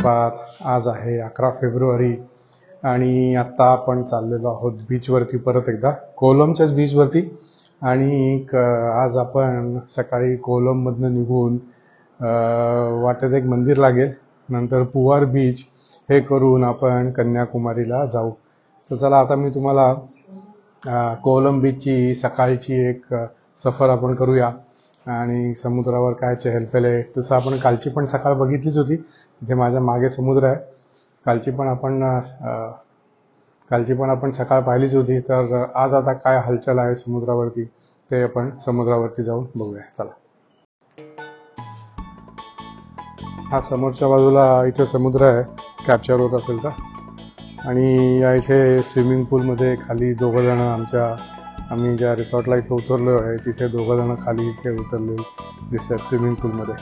सुप्रभात. आज आहे 11 फेब्रुवारी आणि आत्ता आपण चाललेलो आहोत बीचवरती, परत एकदा कोलमच्याच बीचवरती. आणि आज आपण सकाळी कोलममधनं निघून वाटेत एक मंदिर लागेल, नंतर पुवार बीच हे करून आपण कन्याकुमारीला जाऊ. तर चला आता मी तुम्हाला कोलम बीचची सकाळची एक सफर आपण करूया आणि समुद्रावर काय चहलपहल आहे. तसं आपण कालची पण सकाळ बघितलीच होती, इथे माझ्या मागे समुद्र आहे. कालची पण आपण सकाळ पाहिलीच होती. तर आज आता काय हालचाल आहे समुद्रावरती ते आपण समुद्रावरती जाऊन बघूया. चला. हा समोरच्या बाजूला इथे समुद्र आहे, कॅप्चर होत असेल तर. आणि या इथे स्विमिंग पूलमध्ये खाली दोघं जण आम्ही ज्या रिसॉर्टला इथे उतरलो आहे तिथे दोघं जण खाली इथे उतरले दिसतात स्विमिंग पूलमध्ये.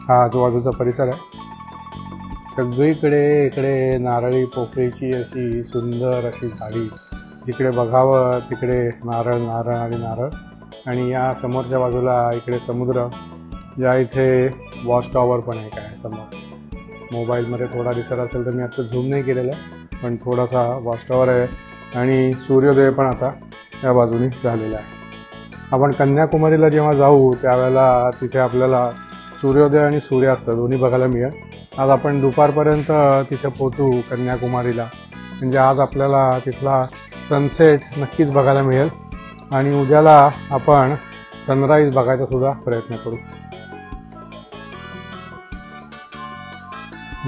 हा आजूबाजूचा परिसर आहे. सगळीकडे इकडे नारळी पोफळीची अशी सुंदर अशी झाडी, जिकडे बघावं तिकडे नारळ नारळ आणि नारळ. आणि या समोरच्या बाजूला इकडे समुद्र. या इथे वॉच टॉवर पण आहे काय समोर. मोबाईलमध्ये थोडा दिसत असेल तर मी आता झूम नाही केलेला, पण थोडासा वॉच टॉवर आहे. आणि सूर्योदय पण आता या बाजूनी झालेला आहे. आपण कन्याकुमारीला जेव्हा जाऊ त्यावेळेला तिथे आपल्याला सूर्योदय आणि सूर्यास्त दोन्ही बघायला मिळेल. आज आपण दुपारपर्यंत तिथे पोहोचू कन्याकुमारीला, म्हणजे आज आपल्याला तिथला सनसेट नक्कीच बघायला मिळेल. आणि उद्याला आपण सनराईज बघायचा सुद्धा प्रयत्न करू.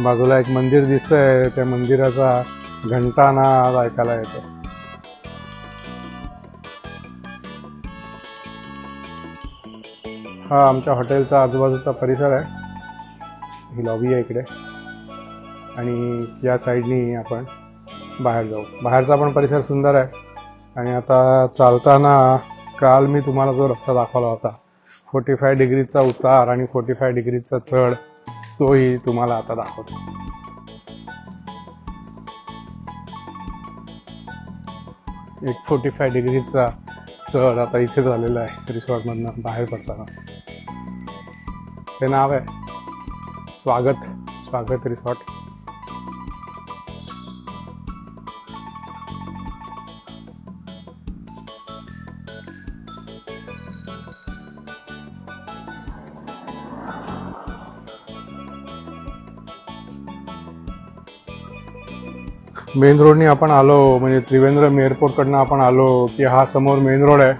बाजूला एक मंदिर दिसतंय, त्या मंदिराचा घंटानाद ऐकायला येतो. हा आमच्या हॉटेलचा आजूबाजूचा परिसर आहे. ही लॉबी आहे इकडे आणि या साईडनी आपण बाहेर जाऊ. बाहेरचा पण परिसर सुंदर आहे. आणि आता चालताना काल मी तुम्हाला जो रस्ता दाखवला होता 45 डिग्रीचा उतार आणि 45 डिग्रीचा चढ, तोही तुम्हाला आता दाखवतो. एक 45 डिग्रीचा चढ आता इथे झालेला आहे रिसॉर्टमधनं बाहेर पडतानाच. हे नाव आहे स्वागत रिसॉर्ट. मेन रोडनी आपण आलो, म्हणजे त्रिवेंद्रम एअरपोर्टकडनं आपण आलो की हा समोर मेन रोड आहे.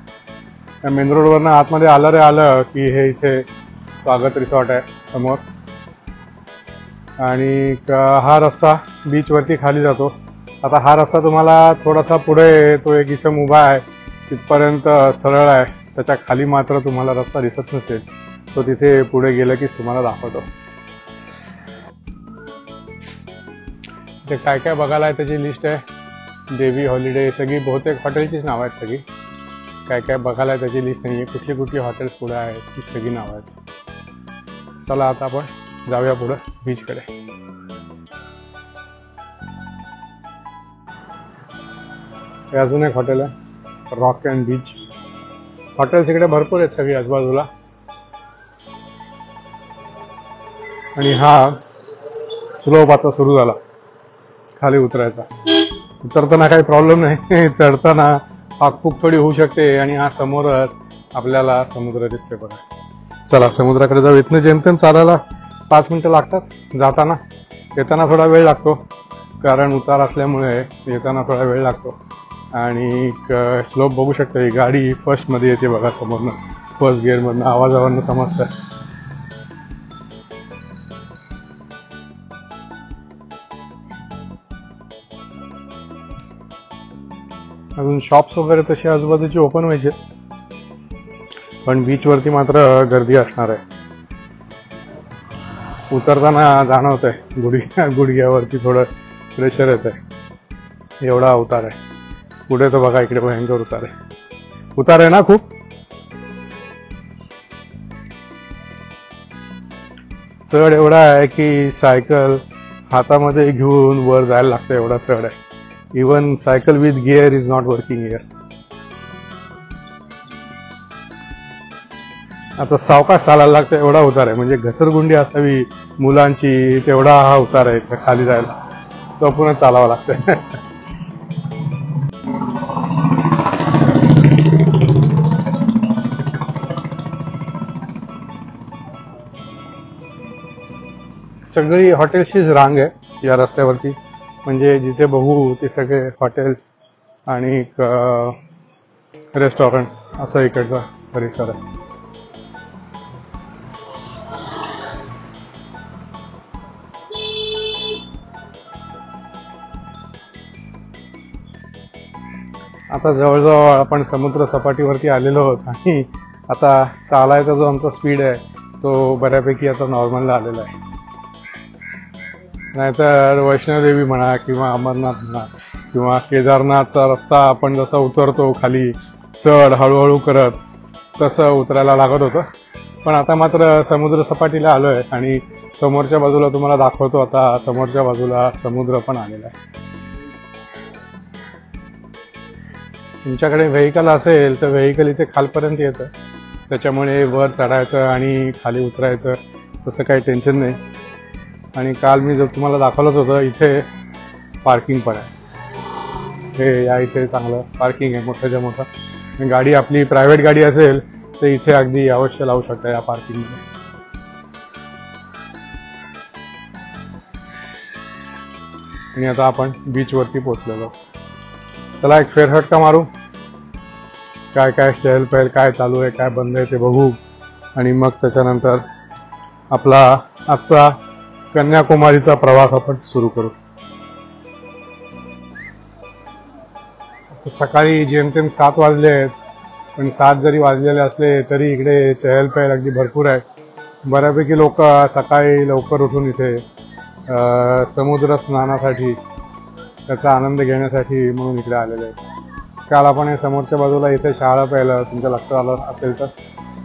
त्या मेन रोडवरनं आतमध्ये आलं की हे इथे स्वागत रिसॉर्ट आहे समोर. आणि हा रस्ता बीचवरती खाली जातो. आता हा रस्ता तुम्हाला थोडासा पुढे तो एक इसम उभा आहे तिथपर्यंत सरळ आहे. त्याच्या खाली मात्र तुम्हाला रस्ता दिसत नसेल, तो तिथे पुढे गेलं कीच तुम्हाला दाखवतो. ते काय काय बघायला आहे त्याची लिस्ट आहे. देवी हॉलिडे, सगळी बहुतेक हॉटेलचीच नावं आहेत सगळी. काय काय बघायला आहे त्याची लिस्ट नाही आहे. कुठली कुठली हॉटेल्स पुढे आहेत ती सगळी नावं आहेत. चला आता आपण जाऊया पुढं बीचकडे. हे अजून एक हॉटेल आहे, रॉक अँड बीच. हॉटेल्स इकडे भरपूर आहेत सगळी आजूबाजूला. आणि हा स्लोप आता सुरू झाला खाली उतरायचा. उतरताना काही प्रॉब्लेम नाही, चढताना आगपूक थोडी होऊ शकते. आणि हा समोरच आपल्याला समुद्र दिसते बघा. चला समुद्राकडे जाऊ. इथनं जेमतेम चालायला 5 मिनिटं लागतात. जाताना, येताना थोडा वेळ लागतो कारण उतार असल्यामुळे येताना थोडा वेळ लागतो. आणि स्लोप बघू शकता, ही गाडी फर्स्टमध्ये येते बघा समोरनं, फर्स्ट गिअरमधनं. आवाजावरनं समजतं. अजून शॉप्स वगैरे तशी आजूबाजूची ओपन व्हायचे, पण बीचवरती मात्र गर्दी असणार आहे. उतरताना जाणवत आहे गुडघ्यावरती थोडं प्रेशर येत आहे. एवढा उतार आहे. पुढे तर बघा इकडे भयंकर उतार आहे ना खूप. चढ एवढा आहे की सायकल हातामध्ये घेऊन वर जायला लागतं, एवढा चढ आहे. Even cycle with gear is not working here. आता सावकाश चालायला लागतं, एवढा उतार आहे. म्हणजे घसरगुंडी असावी मुलांची तेवढा हा उतार आहे खाली जायला, चौपूनच चालावं लागतं. सगळी हॉटेल्सचीच रांग आहे या रस्त्यावरची. म्हणजे जिथे बघू ते सगळे हॉटेल्स आणि रेस्टॉरंट्स असा इकडचा परिसर आहे. आता जवळजवळ आपण समुद्र सपाटीवरती आलेलो आहोत आणि आता चालायचा जो आमचा स्पीड आहे तो बऱ्यापैकी आता नॉर्मलला आलेला आहे. नाहीतर वैष्णोदेवी म्हणा किंवा अमरनाथ म्हणा किंवा केदारनाथचा रस्ता आपण जसा उतरतो खाली चढ हळूहळू करत तसं उतरायला लागत होतं. पण आता मात्र समुद्र सपाटीला आलो आहे आणि समोरच्या बाजूला तुम्हाला दाखवतो. आता समोरच्या बाजूला समुद्र पण आलेला आहे. तुमच्याकडे व्हेकल असेल तर व्हेकल इथे खालपर्यंत येतं, त्याच्यामुळे वर चढायचं आणि खाली उतरायचं तसं काही टेन्शन नाही. आणि काल मी जर तुम्हाला दाखवलंच होतं इथे पार्किंग पण आहे. हे या इथे चांगलं पार्किंग आहे मोठ्याच्या मोठं. आणि गाडी आपली प्रायव्हेट गाडी असेल तर इथे अगदी अवश्य लावू शकता या पार्किंगमध्ये. आणि आता आपण बीचवरती पोहोचलेलो. चला एक फेरफटका मारू, काय काय चहल पहल काय चालू आहे काय बंद आहे ते बघू आणि मग त्याच्यानंतर आपला आजचा कन्याकुमारीचा प्रवास आपण सुरू करू. सकाळी जेमतेम 7 वाजले आहेत, पण 7 जरी वाजलेले असले तरी इकडे चहल पहल अगदी भरपूर आहे. बऱ्यापैकी लोक सकाळी लवकर उठून इथे समुद्र स्नानासाठी त्याचा आनंद घेण्यासाठी म्हणून इकडे आलेले आहेत. काल आपण हे समोरच्या बाजूला इथे शहाळं पाहिलं, तुमच्या लक्षात आलं असेल तर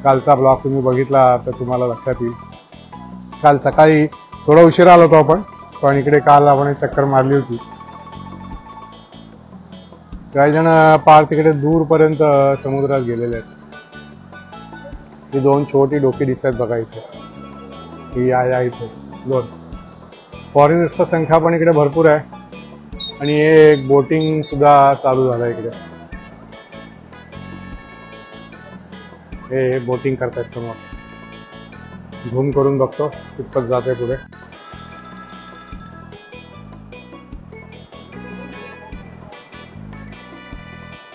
कालचा ब्लॉग तुम्ही बघितला तर तुम्हाला लक्षात येईल. काल सकाळी थोडा उशिरा आलो होतो आपण, पण इकडे काल आपण एक चक्कर मारली होती. काही जण पार तिकडे दूरपर्यंत समुद्रात गेलेले आहेत. ही 2 छोटी डोकी दिसत आहेत बघा इथे, ही या इथे 2 फॉरेनर्सची संख्या पण इकडे भरपूर आहे. आणि एक बोटिंग सुद्धा चालू झालं इकडे. हे बोटिंग करतायत समोर. झूम करून बघतो कितपत जाते पुढे.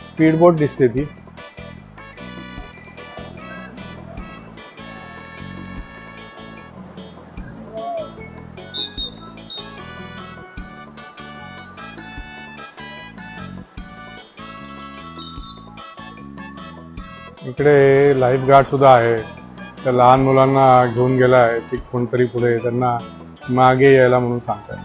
स्पीड बोट दिसते ती. इकडे लाईफ गार्ड सुद्धा आहे. त्या लहान मुलांना घेऊन गेला आहे ती कोणतरी पुढे, त्यांना मागे यायला म्हणून सांगतात.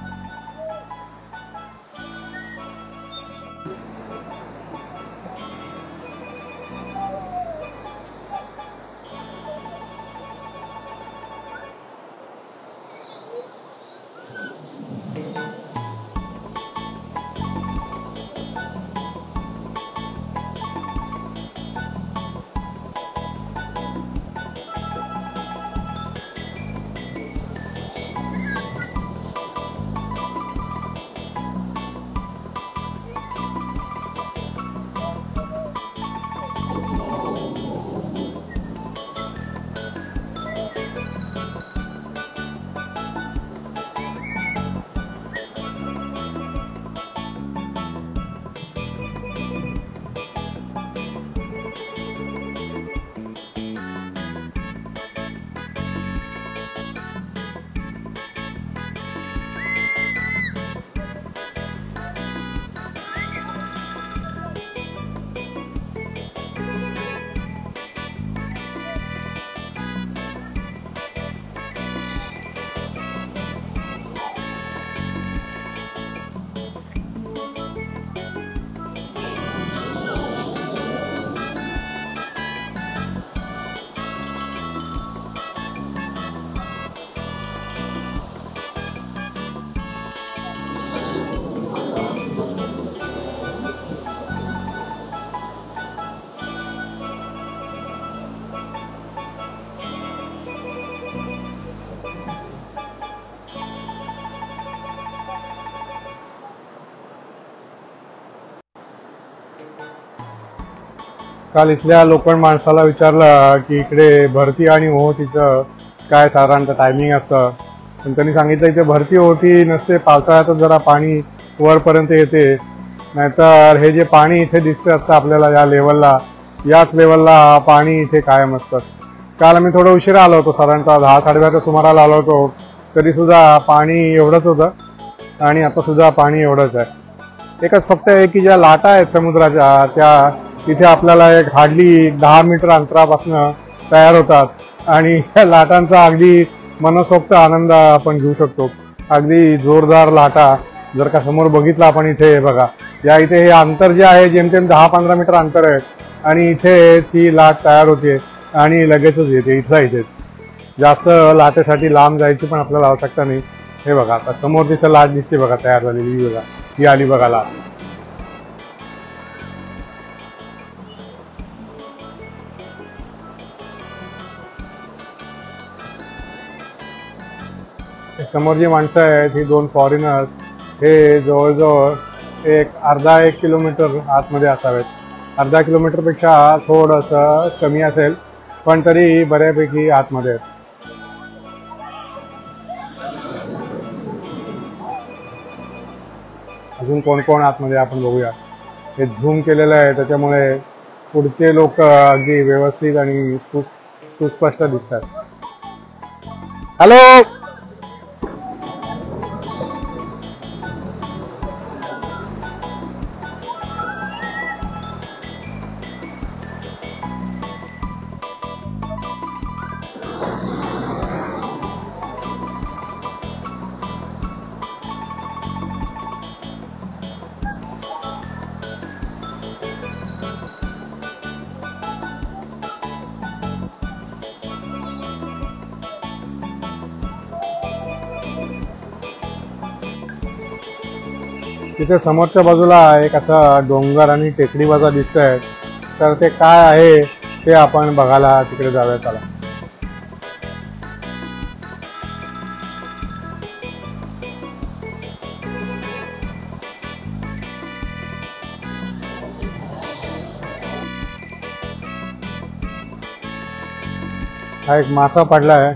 काल इथल्या लोकल माणसाला विचारलं की इकडे भरती आणि ओहोटीचं काय साधारणतः टायमिंग असतं, पण त्यांनी सांगितलं इथे भरती ओहोटी नसते, पावसाळ्यातच जरा पाणी वरपर्यंत येते, नाहीतर हे जे पाणी इथे दिसते आता आपल्याला या लेवलला, याच लेवलला पाणी इथे कायम असतं. काल आम्ही थोडं उशिरा आलो होतो, साधारणतः 10-10:30च्या सुमाराला आलो होतो, तरी सुद्धा पाणी एवढंच होतं आणि आता सुद्धा पाणी एवढंच आहे. एकच फक्त आहे की ज्या लाटा आहेत समुद्राच्या त्या इथे आपल्याला एक हार्डली 10 मीटर अंतरापासून तयार होतात आणि त्या लाटांचा अगदी मनसोक्त आनंद आपण घेऊ शकतो. अगदी जोरदार लाटा जर का समोर बघितलं आपण, इथे बघा, या इथे हे अंतर जे आहे जेमतेम 10-15 मीटर अंतर आहे आणि इथेच ही लाट तयार होते आणि लगेचच येते इथेच. जास्त लाटेसाठी लांब जायची पण आपल्याला आवश्यकता नाही. हे बघा आता समोर तिथं लाट दिसते बघा तयार झालेली, बघा ही आली बघा लाट. समोर जी माणसं आहेत ही 2 फॉरेनर, हे जवळजवळ एक अर्धा 1 किलोमीटर आतमध्ये असावेत. अर्धा किलोमीटरपेक्षा थोडंसं कमी असेल, पण तरी बऱ्यापैकी आतमध्ये आहेत. अजून कोण कोण आतमध्ये आपण बघूया. हे झूम केलेलं आहे त्याच्यामुळे पुढचे लोक अगदी व्यवस्थित आणि सुस्पष्ट दिसतात. हॅलो, तिथे समोरच्या बाजूला एक असा डोंगर आणि टेकडी बाजा दिसत आहे, तर ते काय आहे ते आपण बघायला तिकडे जाऊया. चला. हा एक मासा पडला आहे,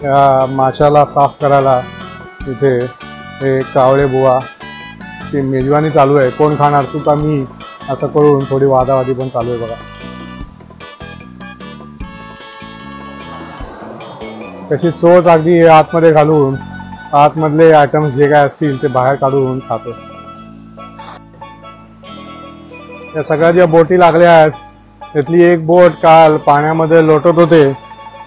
त्या माशाला साफ करायला तिथे एक कावळे बुवा ची मेजवानी चालू आहे. कोण खाणार, तू का मी, असं करून थोडी वादावादी पण चालू आहे बघा. कशी चोच अगदी आतमध्ये घालून आतमधले आयटम्स जे काय असतील ते बाहेर काढून खातो. या सगळ्या ज्या बोटी लागल्या आहेत त्यातली एक बोट काल पाण्यामध्ये लोटत होते,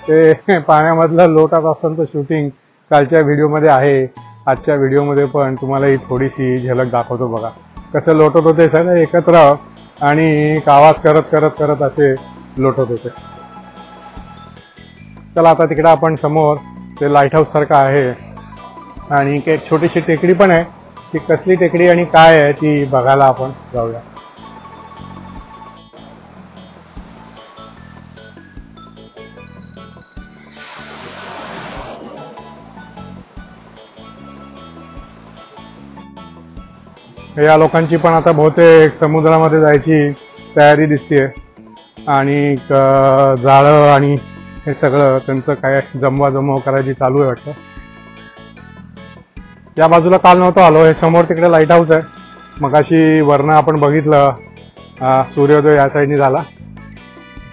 ते पाण्यामधलं लोटत असताना शूटिंग कालच्या व्हिडिओमध्ये आहे. आजच्या व्हिडिओमध्ये पण तुम्हाला ही थोडीशी झलक दाखवतो बघा, कसं लोटत होते सगळे एकत्र आणि आवाज करत करत करत असे लोटत होते. चला आता तिकडे आपण समोर ते लाईट हाऊस सारखं आहे आणि एक छोटीशी टेकडी पण आहे, ती कसली टेकडी आणि काय आहे ती बघायला आपण जाऊया. या लोकांची पण आता बहुतेक समुद्रामध्ये जायची तयारी दिसते आणि जाळं आणि हे सगळं त्यांचं काय जमवाजमव करायची चालू आहे वाटतं. या बाजूला काल नव्हतं आलो, हे समोर तिकडे लाईट हाऊस आहे. मगाशी वरनं आपण बघितलं सूर्योदय या साईडनी झाला.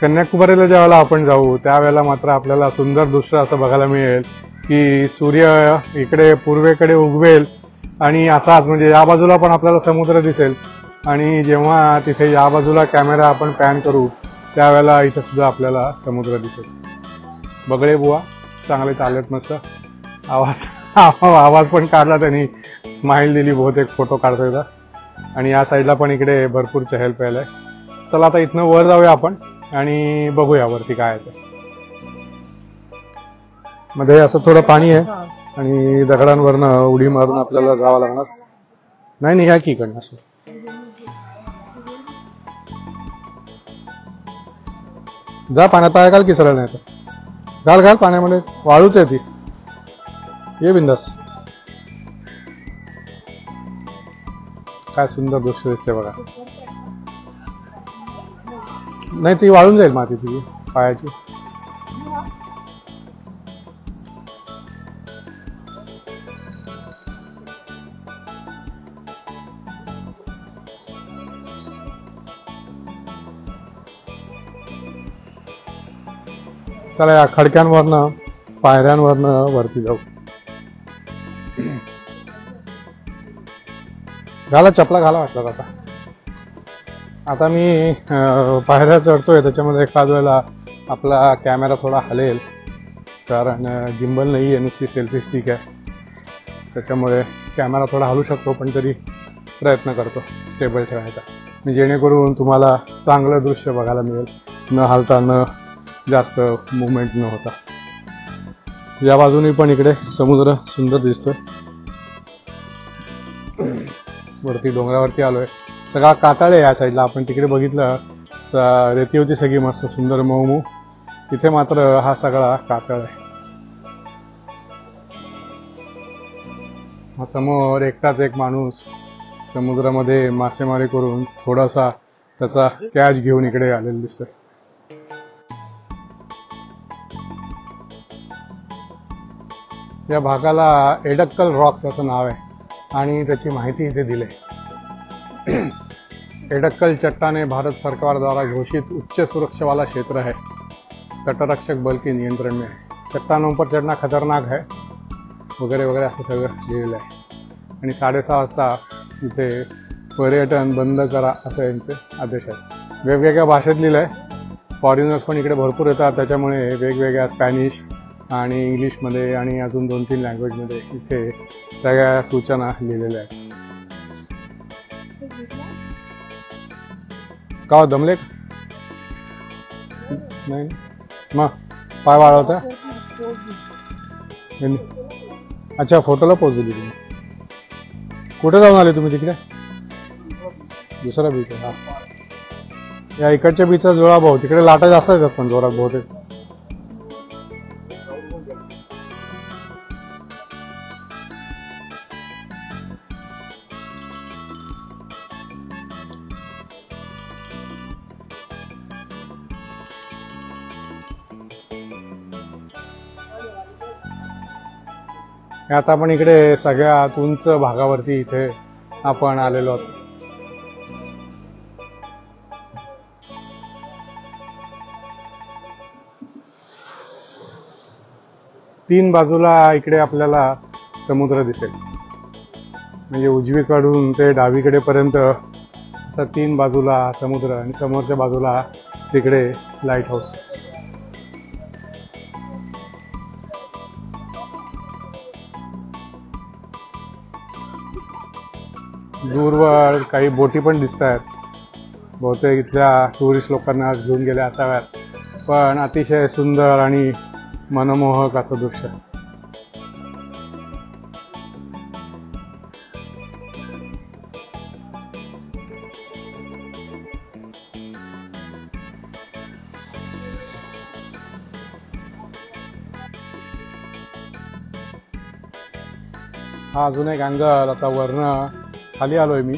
कन्याकुमारीला ज्यावेळेला आपण जाऊ त्यावेळेला मात्र आपल्याला सुंदर दृश्य असं बघायला मिळेल की सूर्य इकडे पूर्वेकडे उगवेल आणि असाच म्हणजे या बाजूला पण आपल्याला समुद्र दिसेल आणि जेव्हा तिथे या बाजूला कॅमेरा आपण पॅन करू त्यावेळेला इथं सुद्धा आपल्याला समुद्र दिसेल. बगळे बुवा चांगले चालत मस्त, आवाज पण काढला त्यांनी, स्माइल दिली, बहुतेक फोटो काढता येतात आणि या साईडला पण इकडे भरपूर चहल पहल आहे. चला आता इथनं वर जाऊया आपण आणि बघूया वरती काय आहे. मध्ये असं थोडं पाणी आहे आणि दगडांवरनं उडी मारून आपल्याला जावं लागणार. नाही ह्या की इकडनं असं जा, पाण्यात पाया घाल की सरळ, नाही तर घाल घाल पाण्यामध्ये, वाळूच आहे ती, ये बिंदास. काय सुंदर दृश्य दिसते बघा. नाही ती वाळून जाईल माती तुझी पायाची. चला या खडक्यांवरनं पायऱ्यांवरनं वरती जाऊ. घाला चपला घाला वाटलं. आता मी पायऱ्या चढतोय त्याच्यामध्ये एखाद वेळेला आपला कॅमेरा थोडा हलेल कारण गिम्बल नाही आहे, नुसती सेल्फी स्टिक आहे. त्याच्यामुळे कॅमेरा थोडा हलू शकतो पण तरी प्रयत्न करतो स्टेबल ठेवायचा, जेणेकरून तुम्हाला चांगलं दृश्य बघायला मिळेल, न हलता न जास्त मुवमेंट न होता. या बाजूने पण इकडे समुद्र सुंदर दिसतोय. वरती डोंगरावरती आलोय. सगळा कातळ आहे या साईडला. आपण तिकडे बघितलं रेती होती सगळी मस्त सुंदर मऊ. इथे मात्र हा सगळा कातळ आहे. हा समोर एकटाच एक माणूस समुद्रामध्ये मासेमारी करून थोडासा त्याचा कॅच घेऊन इकडे आलेला दिसतोय. या भागाला एडक्कल रॉक्स असं नाव आहे आणि त्याची माहिती इथे दिली. एडक्कल चट्टाने भारत सरकार द्वारा घोषित उच्च सुरक्षा वाला क्षेत्र है, तटरक्षक बल के नियंत्रण में है, चट्टानों पर चढ़ना खतरनाक है वगैरे वगैरे असं सगळं लिहिलेलं आहे. आणि 6:30 वाजता इथे पर्यटन बंद करा असं यांचे आदेश आहेत. वेगवेगळ्या भाषेत लिहिलं आहे. फॉरेनर्स पण इकडे भरपूर येतात, त्याच्यामुळे वेगवेगळ्या स्पॅनिश आणि इंग्लिशमध्ये आणि अजून 2-3 लँग्वेजमध्ये इथे सगळ्या सूचना लिहिलेल्या आहेत. का दमले नाही मग पाय वाढवता. अच्छा फोटोला पोच दिली तुम्ही. कुठे जाऊन आले तुम्ही तिकडे? दुसरा बीच आहे. हा या इकडच्या बीचचा जोळा भाऊ तिकडे लाटा जास्त येतात पण जोरात बहुतेक. आता आपण इकडे सगळ्यात उंच भागावरती इथे आपण आलेलो आहोत. तीन बाजूला इकडे आपल्याला समुद्र दिसेल, म्हणजे उजवीकडून ते डावीकडे पर्यंत असं 3 बाजूला समुद्र आणि समोरच्या बाजूला तिकडे लाईट हाऊस. दूरवर काही बोटी पण दिसत आहेत. बहुतेक इथल्या टुरिस्ट लोकांना घेऊन गेल्या असाव्यात. पण अतिशय सुंदर आणि मनमोहक असं दृश्य. हा अजून एक अँगल. आता वरनं खाली आलोय मी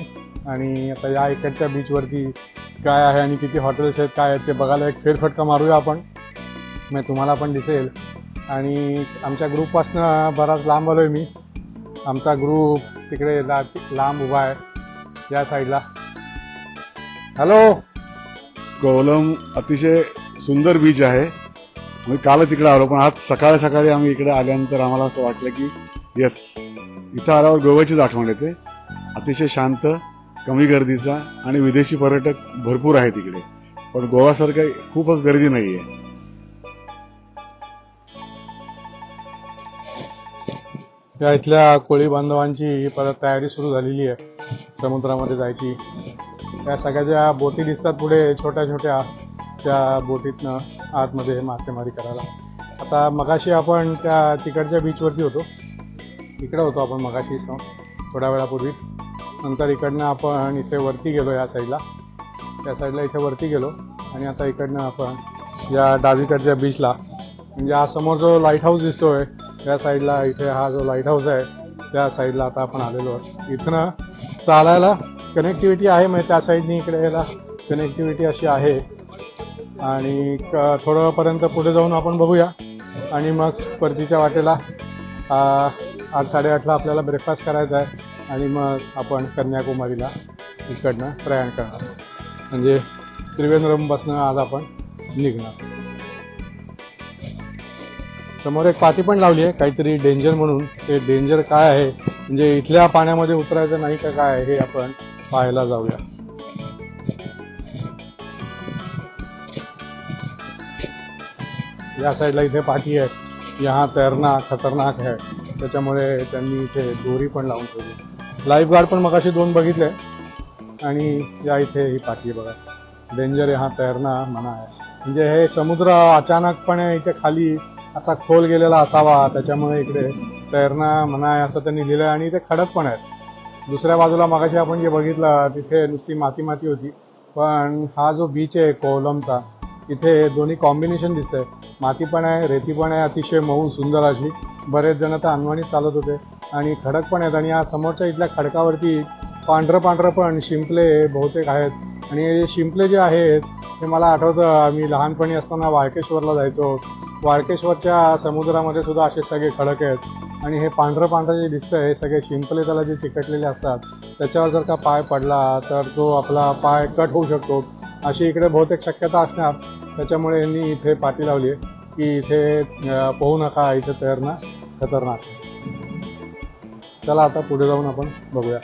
आणि आता या इकडच्या बीचवरती काय आहे आणि किती हॉटेल्स आहेत काय आहेत ते बघायला एक फेरफटका मारूया आपण. मग तुम्हाला पण दिसेल. आणि आमच्या ग्रुपपासनं बराच लांब आलोय मी. आमचा ग्रुप तिकडे लांब उभा आहे या साईडला. हॅलो. कोवलम अतिशय सुंदर बीच आहे. आम्ही कालच इकडे आलो पण आज सकाळी सकाळी आम्ही इकडे आल्यानंतर आम्हाला असं वाटलं की येस, इथं आल्यावर गोव्याचीच आठवण येते. अतिशय शांत, कमी गर्दीचा आणि विदेशी पर्यटक भरपूर आहेत इकडे. पण गोव्यासारखं खूपच गर्दी नाहीये. या इथल्या कोळी बांधवांची परत तयारी सुरू झालेली आहे समुद्रामध्ये जायची. या सगळ्या ज्या बोटी दिसतात पुढे छोट्या छोट्या, त्या बोटीतनं आतमध्ये मासेमारी करायला. आता मगाशी आपण त्या तिकडच्या बीचवरती होतो, इकडे होतो आपण मगाशी थोड्या वेळापूर्वी. नंतर इकडनं आपण इथे वरती गेलो या साईडला इथे वरती गेलो आणि आता इकडनं आपण या डावीकडच्या बीचला, म्हणजे हा समोर जो लाईट हाऊस दिसतोय या साईडला, इथे हा जो लाईट हाऊस आहे त्या साईडला आता आपण आलेलो आहोत. इथनं चालायला कनेक्टिव्हिटी आहे, म्हणजे त्या साईडनी इकडे यायला कनेक्टिव्हिटी अशी आहे. आणि थोडंपर्यंत पुढे जाऊन आपण बघूया आणि मग परतीच्या वाटेला आज 8:30ला आपल्याला ब्रेकफास्ट करायचा आहे आणि मग आपण कन्याकुमारीला इकडनं प्रयाण करणार, म्हणजे त्रिवेंद्रमपासून आज आपण निघणार. समोर एक पाटी पण लावली आहे काहीतरी डेंजर म्हणून. ते डेंजर काय आहे, म्हणजे इथल्या पाण्यामध्ये उतरायचं नाही का काय, हे आपण पाहायला जाऊया. या साईडला इथे पाटी आहे, यहाँ तैरना खतरनाक है, त्याच्यामुळे त्यांनी इथे दोरी पण लावून ठेवली. लाईफ गार्ड पण मगाशी 2 बघितले. आणि या इथे ही पाटी आहे बघा, डेंजर यहाँ तैरना मना आहे. म्हणजे हे समुद्र अचानकपणे इथे खाली असा खोल गेलेला असावा, त्याच्यामुळे इकडे तैरना मना आहे असं त्यांनी लिहिलं. आणि इथे खडक पण आहेत. दुसऱ्या बाजूला मगाशी आपण जे बघितलं तिथे नुसती माती माती होती, पण हा जो बीच आहे कोवलमचा, इथे दोन्ही कॉम्बिनेशन दिसतंय. माती पण आहे, रेती पण आहे, अतिशय मऊ सुंदर अशी. बरेच जण तर अनवाणीत चालत होते. आणि खडक पण आहेत. आणि या समोरच्या इथल्या खडकावरती पांढरं पण शिंपले बहुतेक आहेत. आणि हे शिंपले जे आहेत ते मला आठवतं, आम्ही लहानपणी असताना वाळकेश्वरला जायचो. वाळकेश्वरच्या समुद्रामध्ये सुद्धा असे सगळे खडक आहेत. आणि हे पांढरं जे दिसतंय हे सगळे शिंपले त्याला जे चिकटलेले असतात, त्याच्यावर जर का पाय पडला तर तो आपला पाय कट होऊ शकतो, अशी इकडे बहुतेक शक्यता असणार. त्याच्यामुळे यांनी इथे पाटी लावली आहे की इथे पोहू नका, इथे तैरणं खतरनाक. चला आता पुढे जाऊन आपण बघूया.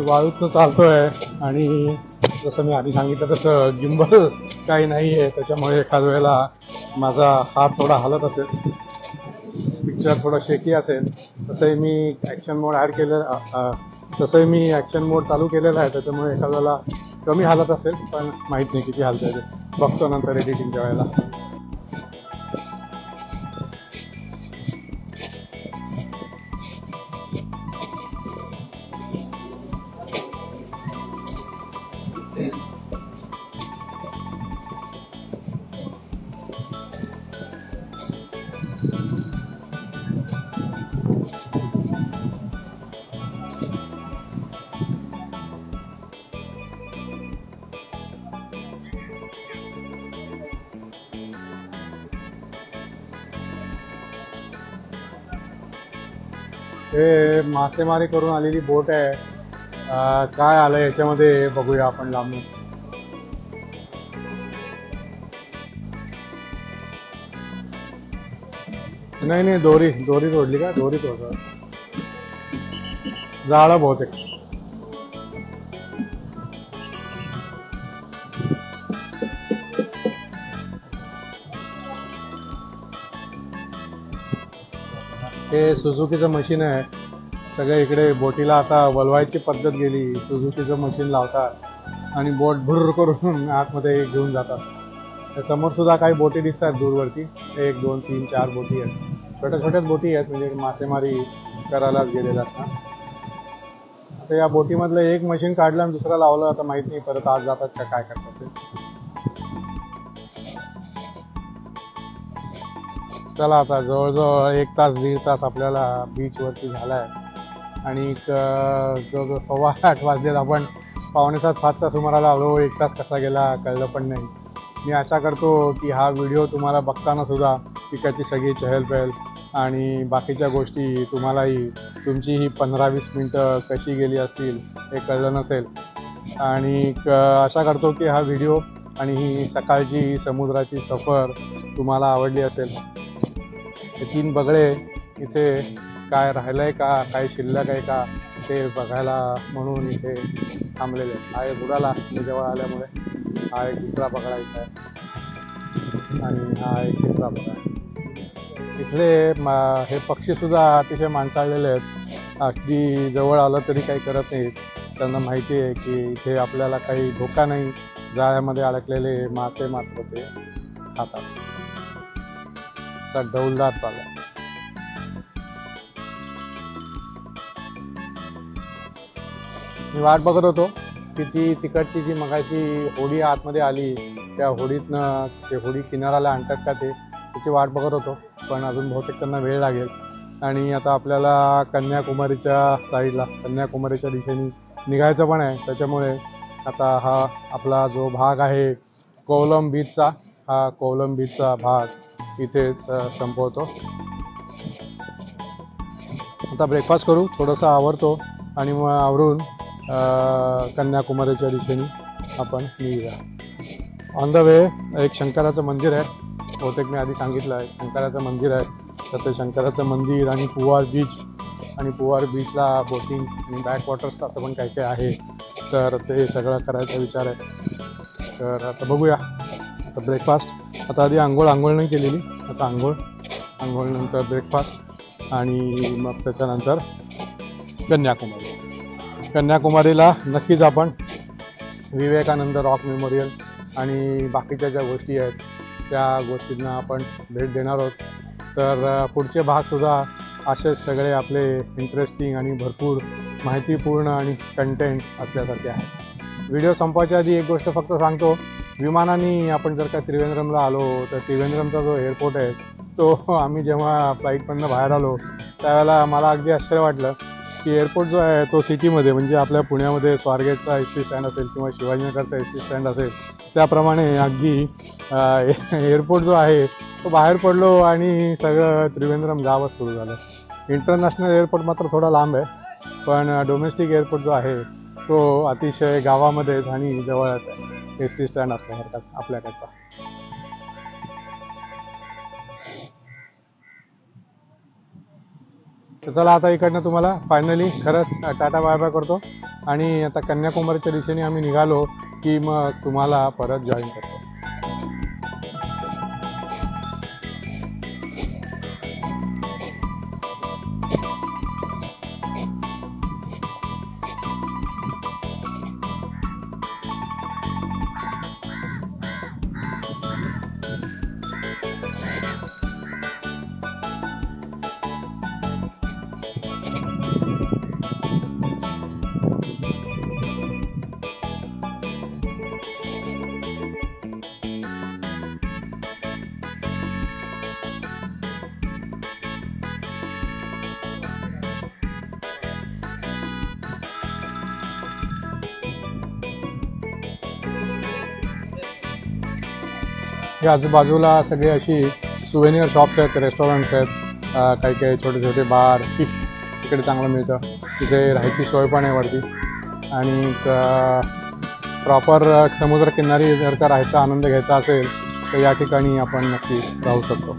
वाळूतनं चालतोय आणि जसं मी आधी सांगितलं तसं गिंबल काही नाही आहे, त्याच्यामुळे एखाद वेळेला माझा हात थोडा हलत असेल, पिक्चर थोडं शेकी असेल. तसंही मी ॲक्शन मोड चालू केलेला आहे, त्याच्यामुळे एखाद वेळेला कमी हालत असेल, पण माहीत नाही किती हालतंय ते, बघतो नंतर एडिटिंगच्या वेळेला. हे मासेमारी करून आलेली बोट आहे. काय आलं याच्यामध्ये बघूया आपण लांबून. नाही दोरी तोडली का, दोरी तोडलं, जाळं बहुतेक. हे सुझुकीचं मशीन आहे. सगळे इकडे बोटीला आता वलवायची पद्धत गेली. सुझुकीचं मशीन लावतात आणि बोट भुर्र करून आतमध्ये घेऊन जातात. समोर सुद्धा काही बोटी दिसतात दूरवरती, 1 2 3 4 बोटी आहेत. छोट्याच बोटी आहेत, म्हणजे मासेमारी करायलाच गेलेल्या असतात. आता या बोटीमधलं एक मशीन काढलं आणि दुसरं लावलं, आता माहित नाही परत आज जातात का काय करतात ते. चला आता जवळजवळ 1 तास 1.5 तास आपल्याला बीचवरती झाला आहे. आणि जवळजवळ 7:15 वाजलेत. आपण 6:45-7च्या सुमाराला आलो. 1 तास कसा गेला कळलं पण नाही. मी आशा करतो की हा व्हिडिओ तुम्हाला बघताना सुद्धा पिकाची सगळी चहलपहल आणि बाकीच्या गोष्टी तुम्हालाही तुमची ही 15-20 मिनटं कशी गेली असतील हे कळलं नसेल. आणि आशा करतो की हा व्हिडिओ आणि ही सकाळची समुद्राची सफर तुम्हाला आवडली असेल. हे 3 बगळे इथे काय राहिलंय का, काय शिल्लक आहे का ते बघायला म्हणून इथे थांबलेले आहेत. हा एक बुडाला मी जवळ आल्यामुळे. हा एक दुसरा बगळा इथे आहे आणि हा एक तिसरा बगळा. इथले हे पक्षीसुद्धा अतिशय माणसाळलेले आहेत. अगदी जवळ आलं तरी काही करत नाहीत. त्यांना माहिती आहे की इथे आपल्याला काही धोका नाही. जाळ्यामध्ये अडकलेले मासे मात्र ते खातात. असा डौलदार चालला. मी वाट बघत होतो की ती तिकडची जी मगाशी होडी आतमध्ये आली त्या होडीतनं ते होडी किनाऱ्याला आणतात का ते त्याची वाट बघत होतो. पण अजून बहुतेक त्यांना वेळ लागेल. आणि आता आपल्याला कन्याकुमारीच्या साईडला कन्याकुमारीच्या दिशेने निघायचं पण आहे. त्याच्यामुळे आता हा आपला जो भाग आहे कोवलम बीचचा हा कोवलम बीचचा भाग इथेच संपवतो. आता ब्रेकफास्ट करू, थोडंसं आवरतो आणि मग आवरून कन्याकुमारीच्या दिशेने आपण निघूया. ऑन द वे एक शंकराचं मंदिर आहे. बहुतेक मी आधी सांगितलं आहे शंकराचं मंदिर आहे. तर ते शंकराचं मंदिर आणि पुवार बीच आणि पुवार बीचला बोटिंग आणि बॅकवॉटर्स असं पण काही काही आहे. तर ते सगळं करायचा विचार आहे. तर आता बघूया. आता ब्रेकफास्ट, आता आधी आंघोळ नाही केलेली. आता आंघोळनंतर ब्रेकफास्ट आणि मग त्याच्यानंतर कन्याकुमारीला नक्कीच आपण विवेकानंद रॉक मेमोरियल आणि बाकीच्या ज्या गोष्टी आहेत त्या गोष्टींना आपण भेट देणार आहोत. तर पुढचे भागसुद्धा असेच सगळे आपले इंटरेस्टिंग आणि भरपूर माहितीपूर्ण आणि कंटेंट असल्यासारखे आहे. व्हिडिओ संपवायच्या आधी एक गोष्ट फक्त सांगतो. विमानाने आपण जर का त्रिवेंद्रमला आलो तर त्रिवेंद्रमचा जो एअरपोर्ट आहे तो आम्ही जेव्हा फ्लाईटमधनं बाहेर आलो त्यावेळेला मला अगदी आश्चर्य वाटलं की एअरपोर्ट जो आहे तो सिटीमध्ये म्हणजे आपल्या पुण्यामध्ये स्वारगेटचा एस.टी स्टँड असेल किंवा शिवाजीनगरचा एस.टी स्टँड असेल त्याप्रमाणे अगदी एअरपोर्ट जो आहे तो बाहेर पडलो आणि सगळं त्रिवेंद्रम गावच सुरू झालं. इंटरनॅशनल एअरपोर्ट मात्र थोडा लांब आहे. पण डोमेस्टिक एअरपोर्ट जो आहे तो अतिशय गावामध्येच आणि जवळच आहे. एस.टी स्टँड असल्यासारखाच आपल्याकडचा. तर चला आता इकडनं तुम्हाला फायनली खरंच टाटा बाय बाय करतो आणि आता कन्याकुमारीच्या दिशेने आम्ही निघालो की मग तुम्हाला परत जॉईन करतो. या आजूबाजूला सगळे अशी सुवेनियर शॉप्स आहेत, रेस्टॉरंट्स आहेत, काही काही छोटे छोटे बार तिकडे चांगलं मिळतं. तिथे राहायची सोय पण आहे वरती आणि प्रॉपर समुद्रकिनारी जर का राहायचा आनंद घ्यायचा असेल तर या ठिकाणी आपण नक्की राहू शकतो.